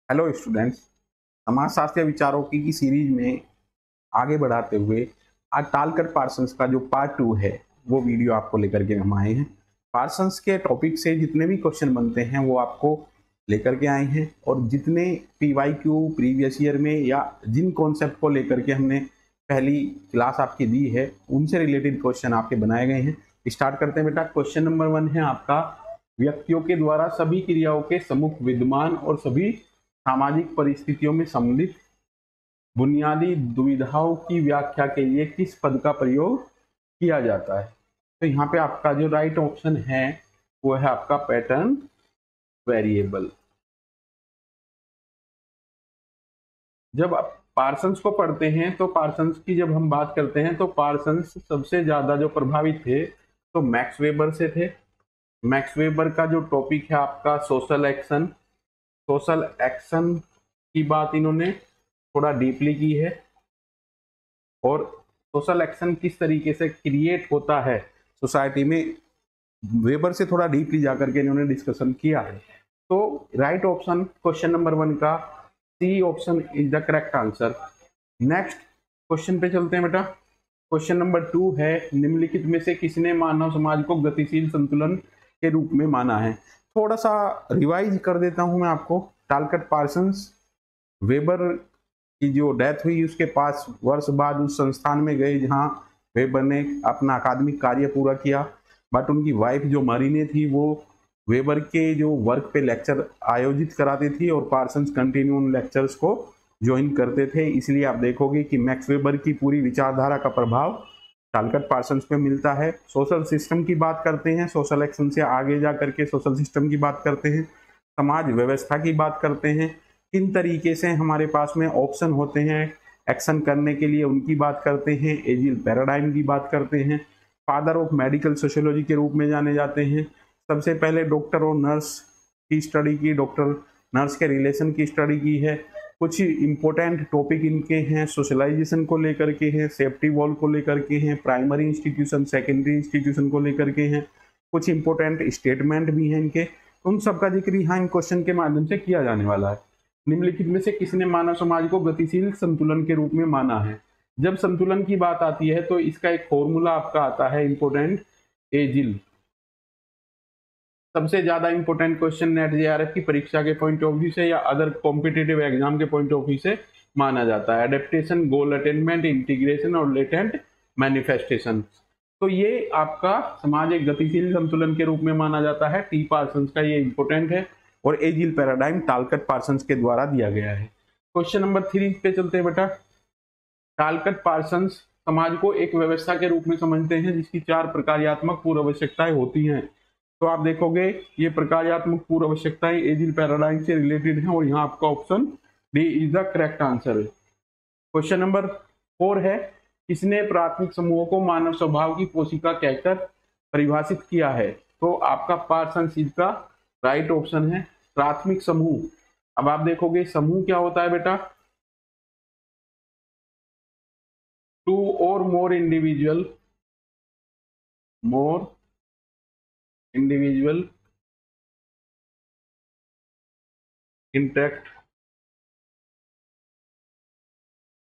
Hello students. समाजशास्त्र विचारों की सीरीज में आगे बढ़ाते हुए आज टालकर पार्सन्स का जो पार्ट 2 है वो वीडियो आपको लेकर के हम आए हैं। पार्सन्स के टॉपिक से जितने भी क्वेश्चन बनते हैं वो आपको लेकर के आए हैं और जितने PYQ प्रीवियस ईयर में या जिन कॉन्सेप्ट को लेकर के हमने पहली क्लास आपकी दी है उनसे रिलेटेड क्वेश्चन आपके बनाए गए हैं। स्टार्ट करते हैं बेटा। क्वेश्चन नंबर 1 है आपका, व्यक्तियों के द्वारा सभी क्रियाओं के सम्मुख विद्यमान और सभी सामाजिक परिस्थितियों में सम्मिलित बुनियादी दुविधाओं की व्याख्या के लिए किस पद का प्रयोग किया जाता है। तो यहाँ पे आपका जो राइट ऑप्शन है वो है आपका पैटर्न वेरिएबल। जब आप पार्सन्स को पढ़ते हैं तो पार्सन्स की जब हम बात करते हैं तो पार्सन्स सबसे ज्यादा जो प्रभावित थे तो मैक्स वेबर से थे। मैक्स वेबर का जो टॉपिक है आपका सोशल एक्शन, सोशल एक्शन की बात इन्होंने थोड़ा डीपली की है और सोशल एक्शन किस तरीके से क्रिएट होता है सोसाइटी में, वेबर से थोड़ा डीपली जाकर के इन्होंने डिस्कशन किया है। तो राइट ऑप्शन क्वेश्चन नंबर 1 का C option is the correct answer. Next question पे चलते हैं बेटा। क्वेश्चन नंबर 2 है, निम्नलिखित में से किसने मानव समाज को गतिशील संतुलन के रूप में माना है। थोड़ा सा रिवाइज कर देता हूं मैं आपको। टालकट पार्सन्स वेबर की जो डेथ हुई उसके 5 वर्ष बाद उस संस्थान में गए जहां वेबर ने अपना अकादमिक कार्य पूरा किया, बट उनकी वाइफ जो मरीने थी वो वेबर के जो वर्क पे लेक्चर आयोजित कराती थी और पार्सन्स कंटिन्यू उन लेक्चर्स को ज्वाइन करते थे। इसलिए आप देखोगे कि मैक्स वेबर की पूरी विचारधारा का प्रभाव टालकट पार्सन्स पे मिलता है। सोशल सिस्टम की बात करते हैं, सोशल एक्शन से आगे जा करके सोशल सिस्टम की बात करते हैं, समाज व्यवस्था की बात करते हैं, किन तरीके से हमारे पास में ऑप्शन होते हैं एक्शन करने के लिए उनकी बात करते हैं, एजिल पैराडाइम की बात करते हैं, फादर ऑफ मेडिकल सोशियोलॉजी के रूप में जाने जाते हैं। सबसे पहले डॉक्टर और नर्स की स्टडी की, डॉक्टर नर्स के रिलेशन की स्टडी की है। कुछ इंपॉर्टेंट टॉपिक इनके हैं, सोशलाइजेशन को लेकर के हैं, सेफ्टी वॉल को लेकर के हैं, प्राइमरी इंस्टीट्यूशन सेकेंडरी इंस्टीट्यूशन को लेकर के हैं, कुछ इंपॉर्टेंट स्टेटमेंट भी हैं इनके। उन सबका जिक्र यहाँ इन क्वेश्चन के माध्यम से किया जाने वाला है। निम्नलिखित में से किसने मानव समाज को गतिशील संतुलन के रूप में माना है। जब संतुलन की बात आती है तो इसका एक फॉर्मूला आपका आता है इंपोर्टेंट, एजिल। सबसे ज्यादा इंपोर्टेंट क्वेश्चन नेट जेआरएफ की परीक्षा के पॉइंट ऑफ व्यू से या अदर कॉम्पिटेटिव एग्जाम के पॉइंट ऑफ व्यू से माना जाता है। एडेप्टेशन, गोल अटेनमेंट, इंटीग्रेशन और लेटेंट मैनिफेस्टेशन। तो ये आपका समाज एक गतिशील संतुलन के रूप में माना जाता है। टी पार्सन्स का ये इंपोर्टेंट है और एजिल पैराडाइम टालकट पार्सन्स के द्वारा दिया गया है। क्वेश्चन नंबर 3 पे चलते हैं बेटा। टालकट पार्सन्स समाज को एक व्यवस्था के रूप में समझते हैं जिसकी 4 प्रकार्यात्मक पूर्व आवश्यकताएं होती हैं। तो आप देखोगे ये प्रकार्यात्मक पूर्व आवश्यकताएं एजिल पैराडाइम से रिलेटेड हैं और यहाँ आपका option D is the correct answer है। क्वेश्चन नंबर 4 है, किसने प्राथमिक समूहों को मानव स्वभाव की कोशिका कहकर परिभाषित किया है। तो आपका पार्सन्स का राइट ऑप्शन है प्राथमिक समूह। अब आप देखोगे समूह क्या होता है बेटा, 2 और more individual interact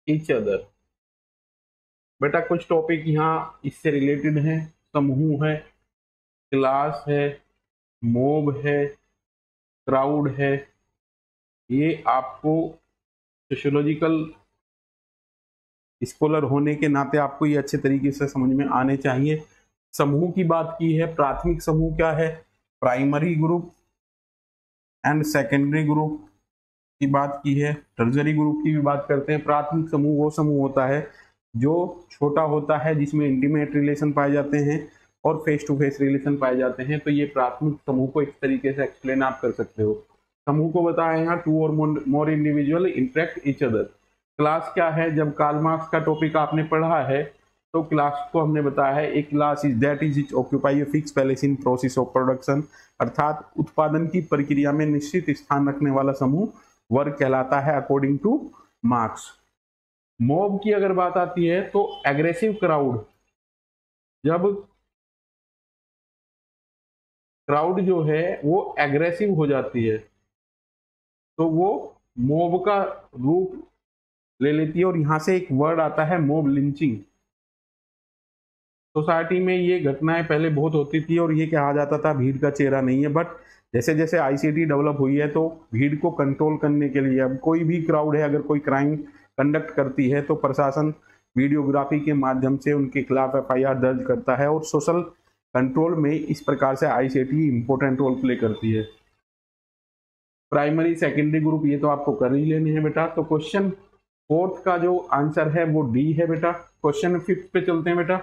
each other. बेटा कुछ टॉपिक यहाँ इससे रिलेटेड है, समूह है, क्लास है, मोब है, क्राउड है। ये आपको सोशियोलॉजिकल स्कॉलर होने के नाते आपको ये अच्छे तरीके से समझ में आने चाहिए। समूह की बात की है, प्राथमिक समूह क्या है, primary group and secondary group की बात की है, टर्जरी ग्रुप की भी बात करते हैं। प्राथमिक समूह वो समूह होता है जो छोटा होता है जिसमें इंटीमेट रिलेशन पाए जाते हैं और फेस टू फेस रिलेशन पाए जाते हैं। तो ये प्राथमिक समूह को इस तरीके से एक्सप्लेन आप कर सकते हो। समूह को बताया यहाँ 2 और more individual interact each other. Class क्या है, जब कार्ल मार्क्स का टॉपिक आपने पढ़ा है तो क्लास को हमने बताया है, एक class is that is occupy a fix place in process of production, अर्थात उत्पादन की प्रक्रिया में निश्चित स्थान रखने वाला समूह वर्ग कहलाता है अकॉर्डिंग टू मार्क्स। मॉब की अगर बात आती है तो एग्रेसिव क्राउड, जब क्राउड जो है वो एग्रेसिव हो जाती है तो वो मॉब का रूप ले लेती है और यहाँ से एक वर्ड आता है मॉब लिंचिंग। सोसाइटी में ये घटनाएं पहले बहुत होती थी और ये कहा जाता था भीड़ का चेहरा नहीं है, बट जैसे जैसे आईसीटी डेवलप हुई है तो भीड़ को कंट्रोल करने के लिए अब कोई भी क्राउड है अगर कोई क्राइम कंडक्ट करती है तो प्रशासन वीडियोग्राफी के माध्यम से उनके खिलाफ एफआईआर दर्ज करता है और सोशल कंट्रोल में इस प्रकार से आईसीटी इंपॉर्टेंट रोल प्ले करती है। प्राइमरी सेकेंडरी ग्रुप ये तो आपको कर ही लेने हैं बेटा। तो क्वेश्चन फोर्थ का जो आंसर है वो डी है बेटा। क्वेश्चन फिफ्थ पे चलते हैं बेटा।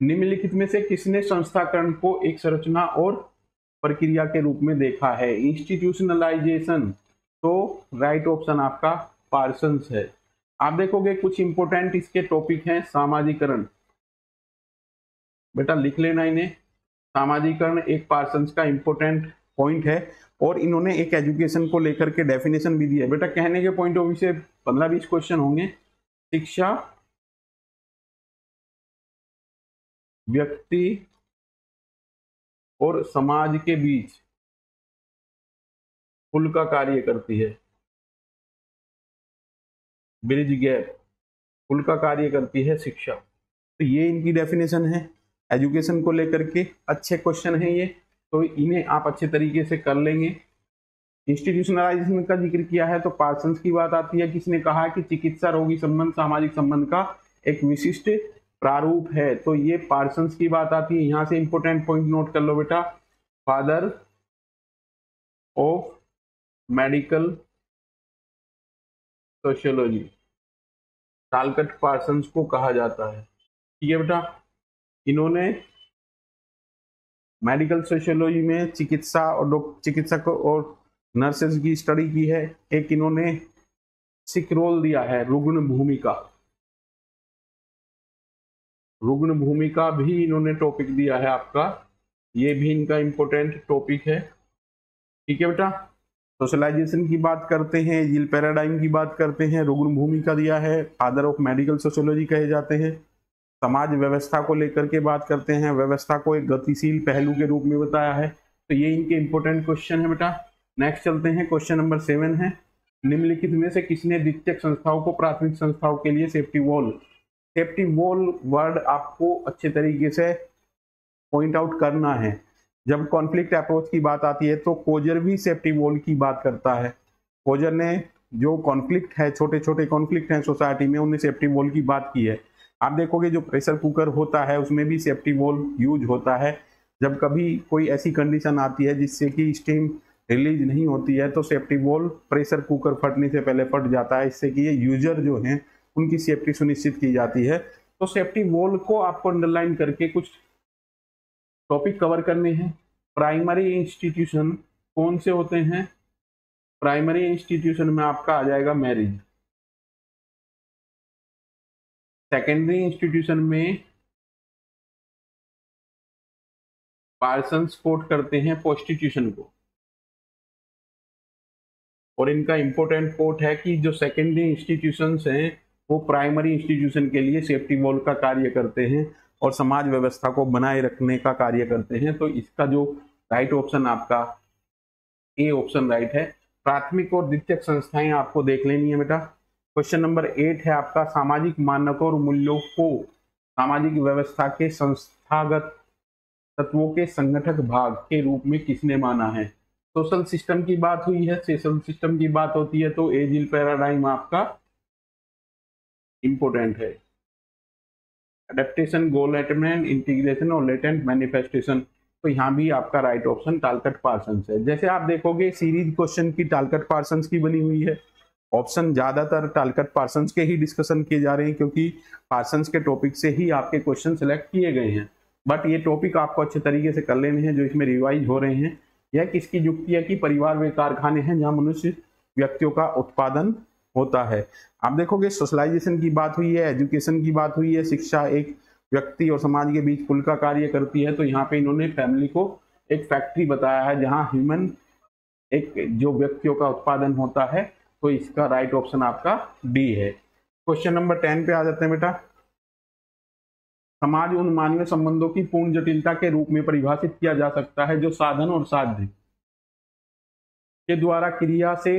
निम्नलिखित में से किसने संस्थाकरण को एक संरचना और प्रक्रिया के रूप में देखा है? इंस्टीट्यूशनलाइजेशन। तो राइट ऑप्शन आपका पार्सन्स है। आप देखोगे कुछ इंपोर्टेंट इसके टॉपिक हैं। सामाजिकरण, बेटा लिख लेना इन्हें। सामाजिकरण एक पार्सन्स का इंपोर्टेंट पॉइंट है और इन्होंने एक एजुकेशन को लेकर के डेफिनेशन भी दी है बेटा। कहने के पॉइंट ऑफ व्यू से 15-20 क्वेश्चन होंगे। शिक्षा, व्यक्ति और समाज के बीच पुल का कार्य करती है। ब्रिज गैप, पुल का कार्य करती है शिक्षा। तो ये इनकी डेफिनेशन है एजुकेशन को लेकर के। अच्छे क्वेश्चन है ये, तो इन्हें आप अच्छे तरीके से कर लेंगे। इंस्टीट्यूशनलाइजेशन का जिक्र किया है तो पार्सन्स की बात आती है। किसने कहा कि चिकित्सा रोगी संबंध सामाजिक संबंध का एक विशिष्ट प्रारूप है? तो ये पार्सन्स की बात आती है। यहां से इंपोर्टेंट पॉइंट नोट कर लो बेटा। Father of medical sociology टालकट Parsons को कहा जाता है। ठीक है बेटा। इन्होंने मेडिकल सोशियोलॉजी में चिकित्सा और चिकित्सक और नर्सेज की स्टडी की है। एक इन्होंने सिक रोल दिया है, रुग्ण भूमिका। रुग्ण भूमिका भी इन्होंने टॉपिक दिया है आपका, ये भी इनका इंपॉर्टेंट टॉपिक है। ठीक है बेटा। सोशलाइजेशन की बात करते हैं, यील पैराडाइम की बात करते हैं, रुग्ण भूमिका दिया है, फादर ऑफ मेडिकल सोशियोलॉजी कहे जाते हैं। समाज व्यवस्था को लेकर के बात करते हैं, व्यवस्था को एक गतिशील पहलू के रूप में बताया है। तो ये इनके इंपॉर्टेंट क्वेश्चन है बेटा। नेक्स्ट चलते हैं। क्वेश्चन नंबर 7 है। निम्नलिखित में से किसने द्वितीयक संस्थाओं को प्राथमिक संस्थाओं के लिए safety wall, safety wall word आपको अच्छे तरीके से पॉइंट आउट करना है। जब कॉन्फ्लिक्ट अप्रोच की बात आती है तो कोजर भी सेफ्टी वॉल की बात करता है। कोजर ने जो कॉन्फ्लिक्ट है, छोटे छोटे कॉन्फ्लिक्ट हैं सोसाइटी में, उन्हें सेफ्टी वॉल की बात की है। आप देखोगे जो प्रेशर कुकर होता है उसमें भी सेफ्टी वॉल यूज होता है। जब कभी कोई ऐसी कंडीशन आती है जिससे कि स्टीम रिलीज नहीं होती है तो सेफ्टी वॉल प्रेशर कुकर फटने से पहले फट जाता है, इससे कि ये यूजर जो हैं उनकी सेफ्टी सुनिश्चित की जाती है। तो सेफ्टी वॉल को आपको अंडरलाइन करके कुछ टॉपिक कवर करने हैं। प्राइमरी इंस्टीट्यूशन कौन से होते हैं? प्राइमरी इंस्टीट्यूशन में आपका आ जाएगा मैरिज। सेकेंडरी इंस्टीट्यूशन में पार्सन्स कोट करते हैं प्रोस्टिट्यूशन को। और इनका इंपॉर्टेंट कोट है कि जो सेकेंडरी इंस्टीट्यूशंस हैं वो प्राइमरी इंस्टीट्यूशन के लिए सेफ्टी वॉल का कार्य करते हैं और समाज व्यवस्था को बनाए रखने का कार्य करते हैं। तो इसका जो राइट ऑप्शन आपका ए ऑप्शन राइट है। प्राथमिक और द्वितीयक संस्थाएं आपको देख लेनी है बेटा। क्वेश्चन नंबर 8 है आपका। सामाजिक मानकों और मूल्यों को सामाजिक व्यवस्था के संस्थागत तत्वों के संगठक भाग के रूप में किसने माना है? सोशल सिस्टम की बात हुई है, सोशल सिस्टम की बात होती है तो एजिल पैराडाइम आपका इंपोर्टेंट है। एडेप्टेशन, गोल अटेनमेंट, इंटीग्रेशन और लेटेंट मैनिफेस्टेशन, तो यहाँ भी आपका राइट ऑप्शन टालकट पार्सन्स है। जैसे आप देखोगे सीरीज क्वेश्चन की टालकट पार्सन्स की बनी हुई है। ऑप्शन ज्यादातर टालकट पार्सन्स के ही डिस्कशन किए जा रहे हैं क्योंकि पार्सन्स के टॉपिक से ही आपके क्वेश्चन सिलेक्ट किए गए हैं। बट ये टॉपिक आपको अच्छे तरीके से कर लेने हैं जो इसमें रिवाइज हो रहे हैं। यह किसकी युक्ति है कि परिवार वे कारखाने हैं जहां मनुष्य व्यक्तियों का उत्पादन होता है। आप देखोगे सोशलाइजेशन की बात हुई है, एजुकेशन की बात हुई है, शिक्षा एक व्यक्ति और समाज के बीच पुल का कार्य करती है। तो यहाँ पे इन्होंने फैमिली को एक फैक्ट्री बताया है जहां ह्यूमन एक जो व्यक्तियों का उत्पादन होता है। तो इसका राइट ऑप्शन आपका डी है। क्वेश्चन नंबर 10 पे आ जाते हैं बेटा। समाज उन मानवीय संबंधों की पूर्ण जटिलता के रूप में परिभाषित किया जा सकता है जो साधन और साध्य के द्वारा क्रिया से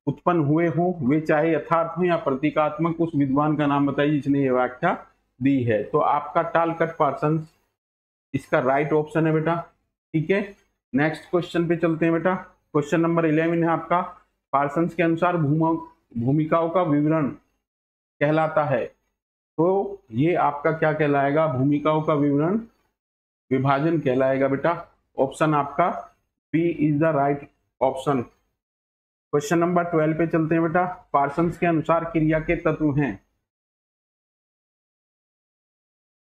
उत्पन्न हुए हों, वे चाहे यथार्थ हो या प्रतीकात्मक, उस विद्वान का नाम बताइए जिसने ये व्याख्या दी है। तो आपका टालकट पार्सन्स इसका राइट ऑप्शन है बेटा। ठीक है, नेक्स्ट क्वेश्चन पे चलते हैं बेटा। क्वेश्चन नंबर 11 है आपका, पार्सन्स के अनुसार भूमिकाओं का विवरण कहलाता है। तो ये आपका क्या कहलाएगा? भूमिकाओं का विवरण विभाजन कहलाएगा बेटा। ऑप्शन आपका B is the right option. Question number 12 पे चलते हैं बेटा। पार्सन्स के अनुसार क्रिया के तत्व हैं।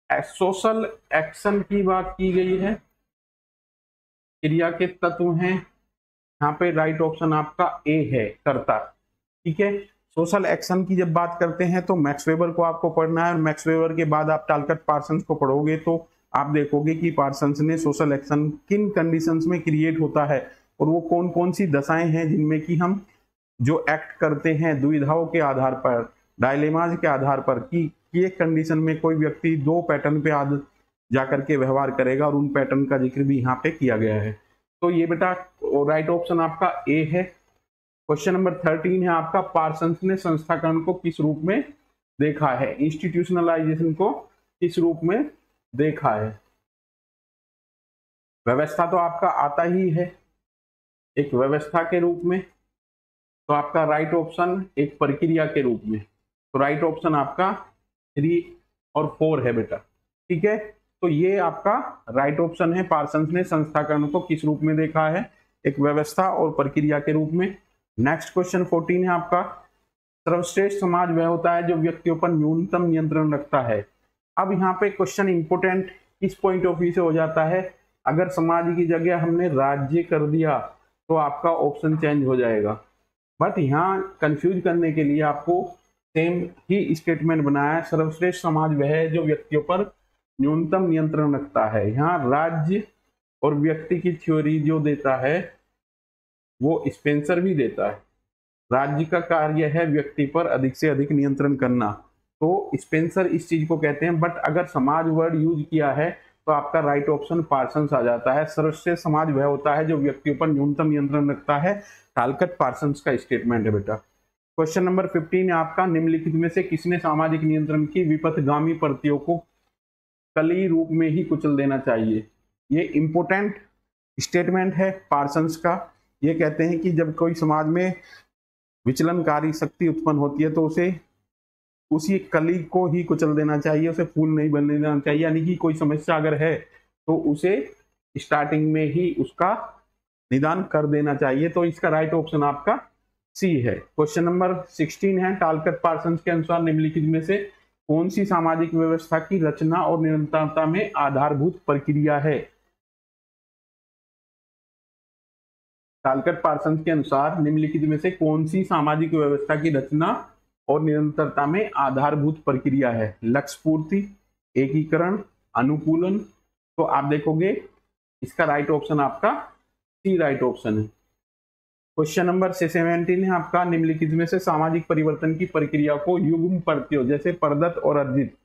सोशल एक्शन की बात की गई है, क्रिया के तत्व हैं। यहाँ पे राइट ऑप्शन आपका ए है, कर्ता। ठीक है, सोशल एक्शन की जब बात करते हैं तो मैक्स वेबर को आपको पढ़ना है, और मैक्स वेबर के बाद आप टालकट पार्सन्स को पढ़ोगे तो आप देखोगे कि पार्सन्स ने सोशल एक्शन किन कंडीशंस में क्रिएट होता है, और वो कौन कौन सी दशाएं हैं जिनमें कि हम जो एक्ट करते हैं दुविधाओं के आधार पर, डायलेमाज के आधार पर, कि एक कंडीशन में कोई व्यक्ति दो पैटर्न पे जाकर के व्यवहार करेगा, और उन पैटर्न का जिक्र भी यहाँ पे किया गया है। तो ये बेटा राइट ऑप्शन आपका ए है। क्वेश्चन नंबर 13 है आपका, पार्सन्स ने संस्थाकरण को किस रूप में देखा है? इंस्टीट्यूशनलाइजेशन को किस रूप में देखा है? व्यवस्था तो आपका आता ही है एक व्यवस्था के रूप में, तो आपका राइट ऑप्शन एक प्रक्रिया के रूप में। तो राइट ऑप्शन आपका 3 और 4 है बेटा। ठीक है, तो ये आपका राइट ऑप्शन है। पार्सन्स ने संस्थाकरण को किस रूप में देखा है? एक व्यवस्था और प्रक्रिया के रूप में। नेक्स्ट क्वेश्चन 14 है आपका, सर्वश्रेष्ठ समाज वह होता है जो व्यक्तियों पर न्यूनतम नियंत्रण रखता है। अब यहाँ पे क्वेश्चन इंपोर्टेंट किस पॉइंट ऑफ व्यू से हो जाता है? अगर समाज की जगह हमने राज्य कर दिया तो आपका ऑप्शन चेंज हो जाएगा, बट यहाँ कंफ्यूज करने के लिए आपको सेम ही स्टेटमेंट बनाया है। सर्वश्रेष्ठ समाज वह है जो व्यक्तियों पर न्यूनतम नियंत्रण रखता है। यहाँ राज्य और व्यक्ति की थ्योरी जो देता है वो स्पेंसर भी देता है। राज्य का कार्य है व्यक्ति पर अधिक से अधिक नियंत्रण करना, तो स्पेंसर इस चीज को कहते हैं। बट अगर समाज वर्ड यूज किया है तो आपका राइट ऑप्शन पार्सन्स आ जाता है। सर्वश्रेष्ठ समाज वह होता है जो व्यक्तियों पर न्यूनतम नियंत्रण रखता है। टालकट पार्सन्स का स्टेटमेंट है बेटा। क्वेश्चन नंबर 15 है आपका, निम्नलिखित में से किसने सामाजिक नियंत्रण की विपथगामी प्रवृत्तियों को कली रूप में ही कुचल देना चाहिए? ये इंपोर्टेंट स्टेटमेंट है पार्सन्स का। ये कहते हैं कि जब कोई समाज में विचलनकारी शक्ति उत्पन्न होती है तो उसे उसी कली को ही कुचल देना चाहिए, उसे फूल नहीं बनने देना चाहिए। यानी कि कोई समस्या अगर है तो उसे स्टार्टिंग में ही उसका निदान कर देना चाहिए। तो इसका राइट ऑप्शन आपका सी है। क्वेश्चन नंबर 16 है, टालकट पार्सन्स के अनुसार निम्नलिखित में से कौन सी सामाजिक व्यवस्था की रचना और निरंतरता में आधारभूत प्रक्रिया है? टालकट पार्सन्स के अनुसार निम्नलिखित में से कौन सी सामाजिक व्यवस्था की रचना और निरंतरता में आधारभूत प्रक्रिया है? लक्ष्य पूर्ति, एकीकरण, अनुकूलन। तो आप देखोगे इसका राइट ऑप्शन आपका सी राइट ऑप्शन है। क्वेश्चन नंबर 17 है आपका, निम्नलिखित में से सामाजिक परिवर्तन की प्रक्रिया को युग्म प्रत्ययों जैसे प्रदत्त और अर्जित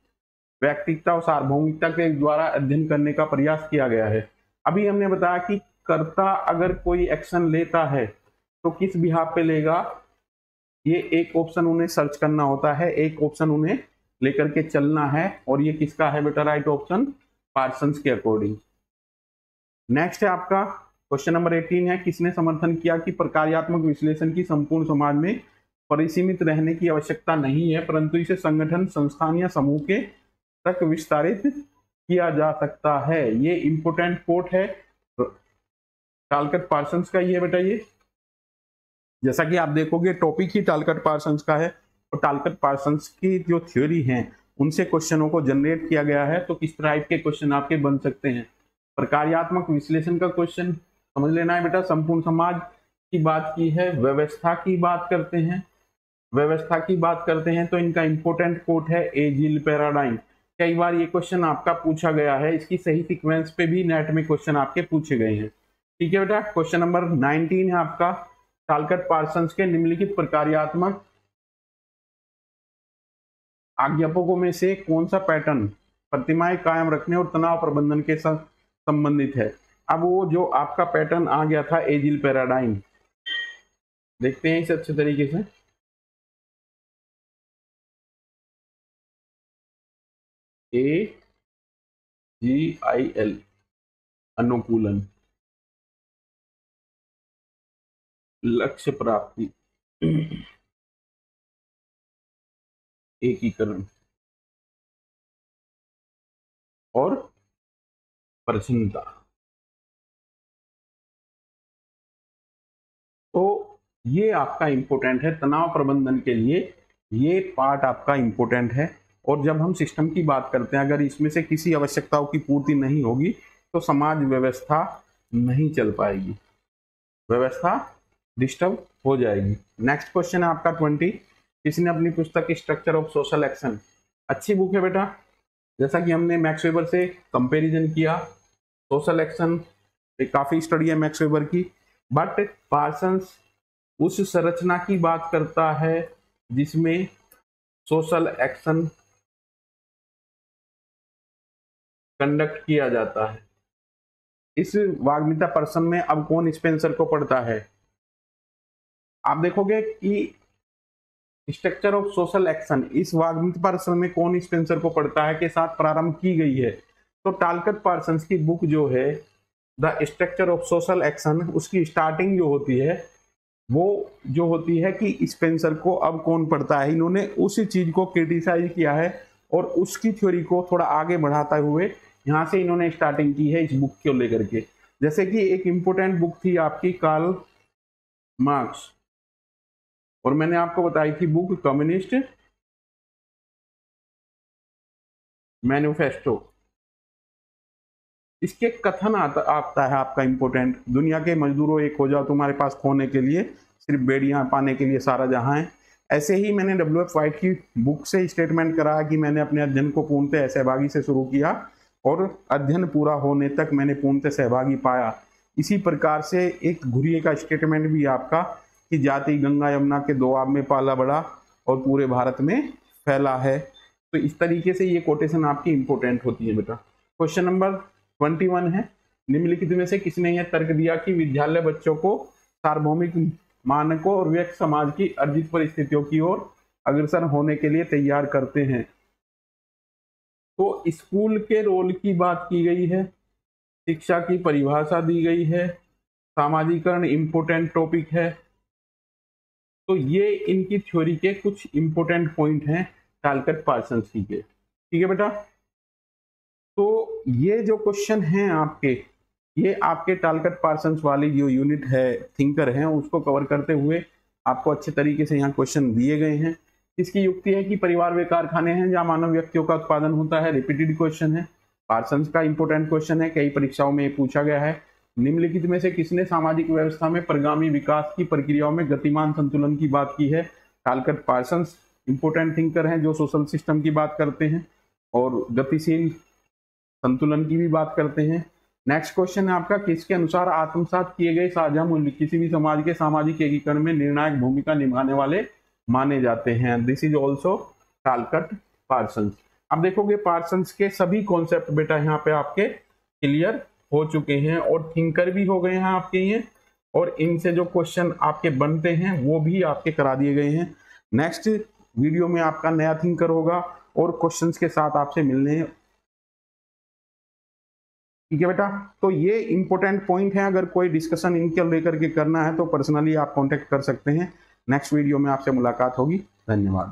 व्यक्तित्व और सार्वभौमिकता के द्वारा अध्ययन करने का प्रयास किया गया है। अभी हमने बताया कि कर्ता अगर कोई एक्शन लेता है तो किस बिहाफ पे लेगा? ये एक ऑप्शन उन्हें सर्च करना होता है, एक ऑप्शन उन्हें लेकर के चलना है, और ये किसका है बेटा? राइट ऑप्शन पार्सन्स के अकॉर्डिंग। नेक्स्ट है आपका क्वेश्चन नंबर 18 है, किसने समर्थन किया कि प्रकार्यात्मक विश्लेषण की संपूर्ण समाज में परिसीमित रहने की आवश्यकता नहीं है, परंतु इसे संगठन, संस्थान या समूह के तक विस्तारित किया जा सकता है? ये इंपोर्टेंट कोट है टालकट पार्सन्स का। ये बेटा ये जैसा कि आप देखोगे टॉपिक ही टालकट पार्सन्स का है, और टालकट पार्सन्स की जो थ्योरी है उनसे क्वेश्चनों को जनरेट किया गया है। तो किस टाइप के क्वेश्चन आपके बन सकते हैं? प्रकार्यात्मक विश्लेषण का क्वेश्चन समझ लेना है बेटा। संपूर्ण समाज की बात की है, व्यवस्था की बात करते हैं, व्यवस्था की बात करते हैं तो इनका इंपोर्टेंट कोट है एजिल पैराडाइम। कई बार ये क्वेश्चन आपका पूछा गया है, इसकी सही सीक्वेंस पे भी नेट में क्वेश्चन आपके पूछे गए हैं। ठीक है बेटा। क्वेश्चन नंबर 19 है आपका, टालकट पार्सन्स के निम्नलिखित प्रकार्यात्मक आज्ञापकों में से कौन सा पैटर्न प्रतिमाएं कायम रखने और तनाव प्रबंधन के साथ संबंधित है? अब वो जो आपका पैटर्न आ गया था एजिल पैराडाइम, देखते हैं इसे अच्छे तरीके से। AGIL, अनुकूलन, लक्ष्य प्राप्ति, एकीकरण और प्रसन्नता। तो ये आपका इंपॉर्टेंट है तनाव प्रबंधन के लिए, ये पार्ट आपका इंपॉर्टेंट है। और जब हम सिस्टम की बात करते हैं, अगर इसमें से किसी आवश्यकताओं की पूर्ति नहीं होगी तो समाज व्यवस्था नहीं चल पाएगी, व्यवस्था डिस्टर्ब हो जाएगी। नेक्स्ट क्वेश्चन है आपका 20। किसने अपनी पुस्तक स्ट्रक्चर ऑफ सोशल एक्शन, अच्छी बुक है बेटा, जैसा कि हमने मैक्स वेबर से कंपैरिजन किया, सोशल एक्शन काफी स्टडी है मैक्स वेबर की, बट पार्सन्स उस संरचना की बात करता है जिसमें सोशल एक्शन कंडक्ट किया जाता है। इस वाग्मिता पर्सन में अब कौन स्पेंसर को पढ़ता है? आप देखोगे कि स्ट्रक्चर ऑफ सोशल एक्शन इस वाग्मिता पर्सन में कौन स्पेंसर को पढ़ता है के साथ प्रारंभ की गई है। तो टालकट पार्सन्स की बुक जो है the structure of social action, उसकी स्टार्टिंग जो होती है वो जो होती है कि स्पेंसर को अब कौन पढ़ता है। इन्होंने उसी चीज को क्रिटिसाइज किया है और उसकी थ्योरी को थोड़ा आगे बढ़ाते हुए यहाँ से इन्होंने स्टार्टिंग की है इस बुक को लेकर के। जैसे कि एक इंपॉर्टेंट बुक थी आपकी कार्ल मार्क्स, और मैंने आपको बताई थी बुक कम्युनिस्ट मैनिफेस्टो। इसके कथन आता है आपका इंपॉर्टेंट, दुनिया के मजदूरों एक हो जाओ, तुम्हारे पास खोने के लिए सिर्फ बेड़ियां, पाने के लिए सारा जहां है। ऐसे ही मैंने WF वाइट की बुक से स्टेटमेंट करा कि मैंने अपने अध्ययन को पूर्णतः सहभागी से शुरू किया और अध्ययन पूरा होने तक मैंने पूर्णतः सहभागी पाया। इसी प्रकार से एक घुरिए का स्टेटमेंट भी आपका कि जाति गंगा यमुना के दोआब में पाला बड़ा और पूरे भारत में फैला है। तो इस तरीके से ये कोटेशन आपकी इंपॉर्टेंट होती है बेटा। क्वेश्चन नंबर 21 है, निम्नलिखित में से किसने यह तर्क दिया कि विद्यालय बच्चों को सार्वभौमिक मानकों और व्यक्त समाज की अर्जित परिस्थितियों की ओर अग्रसर होने के लिए तैयार करते हैं। तो स्कूल के रोल की बात की गई है, शिक्षा की परिभाषा दी गई है, सामाजिकरण इंपोर्टेंट टॉपिक है। तो ये इनकी थ्योरी के कुछ इंपोर्टेंट पॉइंट हैं टालकट पार्सन्स की के। ठीक है बेटा, तो ये जो क्वेश्चन हैं आपके, ये आपके टालकट पार्सन्स वाली जो यूनिट है थिंकर है उसको कवर करते हुए आपको अच्छे तरीके से यहाँ क्वेश्चन दिए गए हैं। इसकी युक्ति है कि परिवार वे कारखाने हैं जहाँ मानव व्यक्तियों का उत्पादन होता है। रिपीटेड क्वेश्चन है, पार्सन्स का इंपोर्टेंट क्वेश्चन है, कई परीक्षाओं में पूछा गया है। निम्नलिखित में से किसने सामाजिक व्यवस्था में परिगामी विकास की प्रक्रियाओं में गतिमान संतुलन की बात की है? टालकट पार्सन्स इंपोर्टेंट थिंकर हैं जो सोशल सिस्टम की बात करते हैं और गतिशील संतुलन की भी बात करते हैं। नेक्स्ट क्वेश्चन है आपका, किसके अनुसार आत्मसात किए गए साझा मूल्य किसी भी समाज के सामाजिक एकीकरण में निर्णायक भूमिका निभाने वाले माने जाते हैं? This is also टालकट Parsons. अब देखोगे पार्सन्स के सभी कॉन्सेप्ट बेटा यहाँ पे आपके क्लियर हो चुके हैं और थिंकर भी हो गए हैं आपके ये, और इनसे जो क्वेश्चन आपके बनते हैं वो भी आपके करा दिए गए हैं। नेक्स्ट वीडियो में आपका नया थिंकर होगा और क्वेश्चंस के साथ आपसे मिलने हैं। ठीक है बेटा, तो ये इंपॉर्टेंट पॉइंट है, अगर कोई डिस्कशन इनके लेकर के करना है तो पर्सनली आप कांटेक्ट कर सकते हैं। नेक्स्ट वीडियो में आपसे मुलाकात होगी। धन्यवाद।